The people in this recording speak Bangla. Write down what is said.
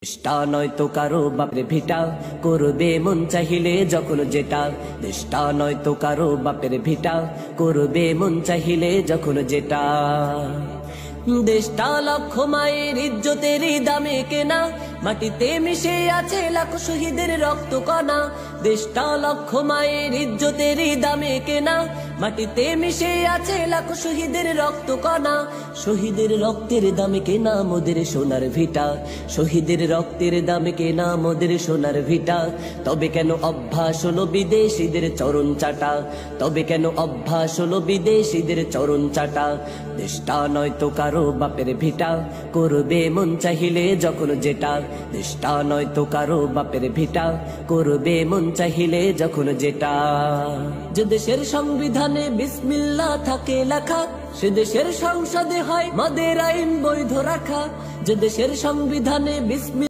দেশটা নয়তো কারো বাপের ভিটা, করবে মন চাহিলে যখন যেটা। দেশটা নয়তো কারো বাপের ভিটা, করবে মন চাহিলে যখন যেটা। দেশটা লক্ষ মায়ের ইজ্জতেরই দামে কেনা, মাটিতে মিশে আছে লাখো শহীদের রক্ত কণা। দেশটা লক্ষ মায়ের ইজ্জতেরই দামে কেনা, মাটিতে মিশে আছে লাখো শহীদের রক্ত কণা। শহীদের রক্তের দামে কেনা মোদের সোনার ভিটা, শহীদের রক্তের দামে কেনা মোদের সোনার ভিটা। তবে কেন অভ্যাস হলো বিদেশিদের চরণ চাটা, তবে কেন অভ্যাস হলো বিদেশিদের চরণ চাটা। দেশটা নয়তো কারো বাপের ভিটা, করবে মন চাহিলে যখন যেটা। দেশটা নয়তো কারো বাপের ভিটা, করবে মন চাহিলে যখন যেটা। যে দেশের সংবিধানে বিসমিল্লাহ থাকে লেখা, সে দেশের সংসদে হয় মদের আইন বৈধ রাখা। যে দেশের সংবিধানে বিসমিল্লাহ